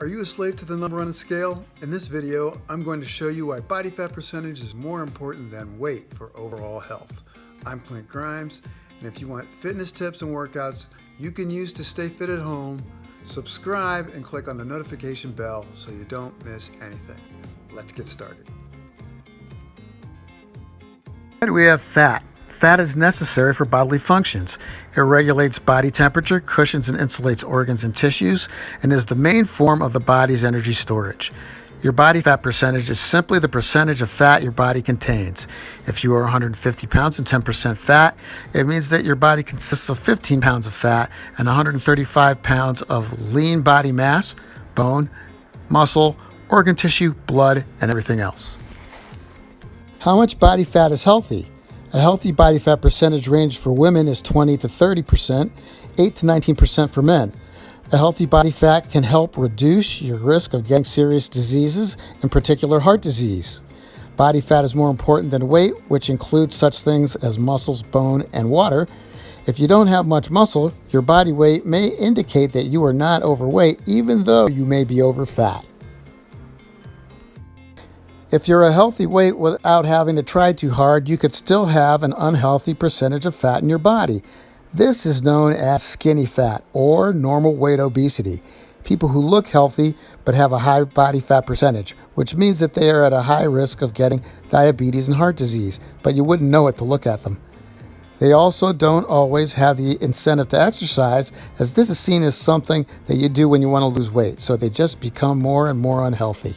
Are you a slave to the number on a scale? In this video, I'm going to show you why body fat percentage is more important than weight for overall health. I'm Clint Grimes, and if you want fitness tips and workouts you can use to stay fit at home, subscribe and click on the notification bell so you don't miss anything. Let's get started. Why do we have fat? Fat is necessary for bodily functions. It regulates body temperature, cushions and insulates organs and tissues, and is the main form of the body's energy storage. Your body fat percentage is simply the percentage of fat your body contains. If you are 150 pounds and 10% fat, it means that your body consists of 15 pounds of fat and 135 pounds of lean body mass, bone, muscle, organ tissue, blood, and everything else. How much body fat is healthy? A healthy body fat percentage range for women is 20 to 30%, 8 to 19% for men. A healthy body fat can help reduce your risk of getting serious diseases, in particular heart disease. Body fat is more important than weight, which includes such things as muscles, bone, and water. If you don't have much muscle, your body weight may indicate that you are not overweight, even though you may be over fat. If you're a healthy weight without having to try too hard, you could still have an unhealthy percentage of fat in your body. This is known as skinny fat or normal weight obesity. People who look healthy but have a high body fat percentage, which means that they are at a high risk of getting diabetes and heart disease, but you wouldn't know it to look at them. They also don't always have the incentive to exercise, as this is seen as something that you do when you want to lose weight, so they just become more and more unhealthy.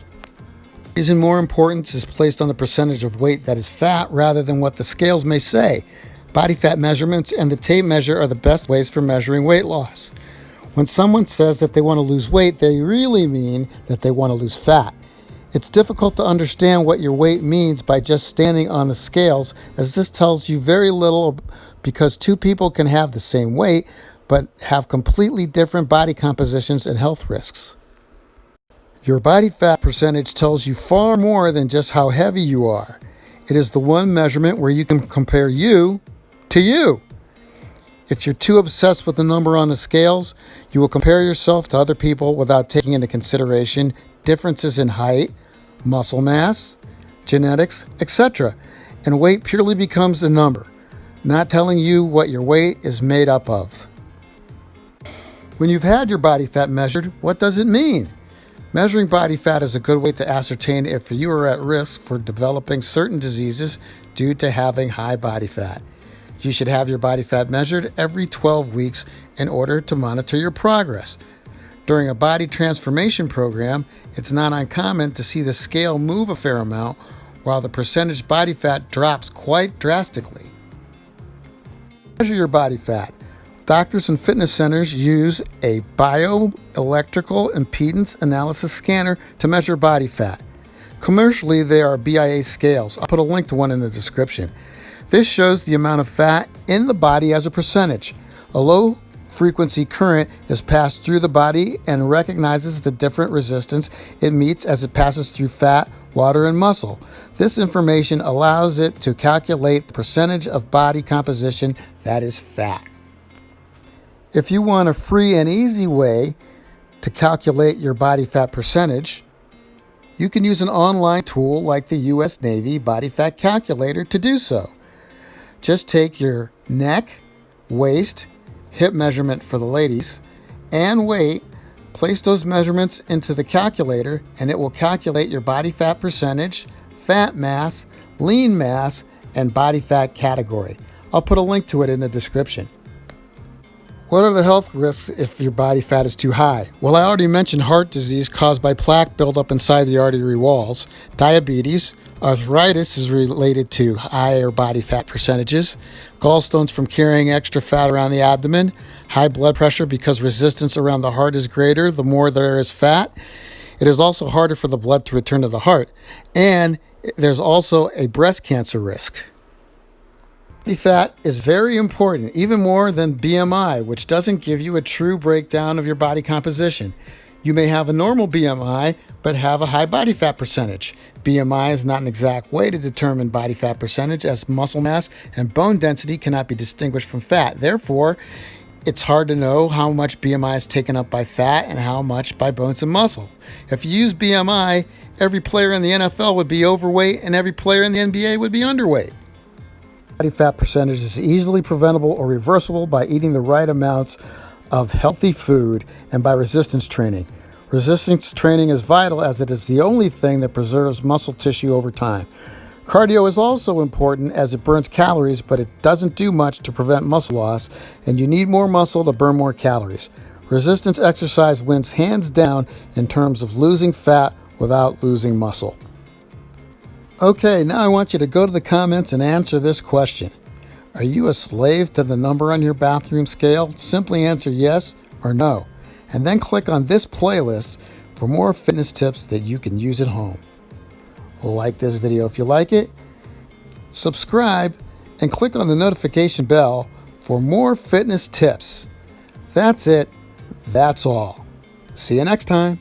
Reason more importance is placed on the percentage of weight that is fat rather than what the scales may say. Body fat measurements and the tape measure are the best ways for measuring weight loss. When someone says that they want to lose weight, they really mean that they want to lose fat. It's difficult to understand what your weight means by just standing on the scales, as this tells you very little, because two people can have the same weight but have completely different body compositions and health risks. Your body fat percentage tells you far more than just how heavy you are. It is the one measurement where you can compare you to you. If you're too obsessed with the number on the scales, you will compare yourself to other people without taking into consideration differences in height, muscle mass, genetics, etc. And weight purely becomes a number, not telling you what your weight is made up of. When you've had your body fat measured, what does it mean? Measuring body fat is a good way to ascertain if you are at risk for developing certain diseases due to having high body fat. You should have your body fat measured every 12 weeks in order to monitor your progress. During a body transformation program, it's not uncommon to see the scale move a fair amount while the percentage body fat drops quite drastically. Measure your body fat. Doctors and fitness centers use a bioelectrical impedance analysis scanner to measure body fat. Commercially, they are BIA scales. I'll put a link to one in the description. This shows the amount of fat in the body as a percentage. A low frequency current is passed through the body and recognizes the different resistance it meets as it passes through fat, water, and muscle. This information allows it to calculate the percentage of body composition that is fat. If you want a free and easy way to calculate your body fat percentage, you can use an online tool like the U.S. Navy Body Fat Calculator to do so. Just take your neck, waist, hip measurement for the ladies, and weight, place those measurements into the calculator, and it will calculate your body fat percentage, fat mass, lean mass, and body fat category. I'll put a link to it in the description. What are the health risks if your body fat is too high? Well, I already mentioned heart disease caused by plaque buildup inside the artery walls, diabetes, arthritis is related to higher body fat percentages, gallstones from carrying extra fat around the abdomen, high blood pressure because resistance around the heart is greater the more there is fat. It is also harder for the blood to return to the heart, and there's also a breast cancer risk. Body fat is very important, even more than BMI, which doesn't give you a true breakdown of your body composition. You may have a normal BMI, but have a high body fat percentage. BMI is not an exact way to determine body fat percentage, as muscle mass and bone density cannot be distinguished from fat. Therefore, It's hard to know how much BMI is taken up by fat and how much by bones and muscle. If you use BMI, every player in the NFL would be overweight and every player in the NBA would be underweight. Body fat percentage is easily preventable or reversible by eating the right amounts of healthy food and by resistance training. Resistance training is vital as it is the only thing that preserves muscle tissue over time. Cardio is also important as it burns calories, but it doesn't do much to prevent muscle loss, and you need more muscle to burn more calories. Resistance exercise wins hands down in terms of losing fat without losing muscle. Okay, now I want you to go to the comments and answer this question. Are you a slave to the number on your bathroom scale? Simply answer yes or no, and then click on this playlist for more fitness tips that you can use at home. Like this video if you like it, subscribe, and click on the notification bell for more fitness tips. That's it. That's all. See you next time.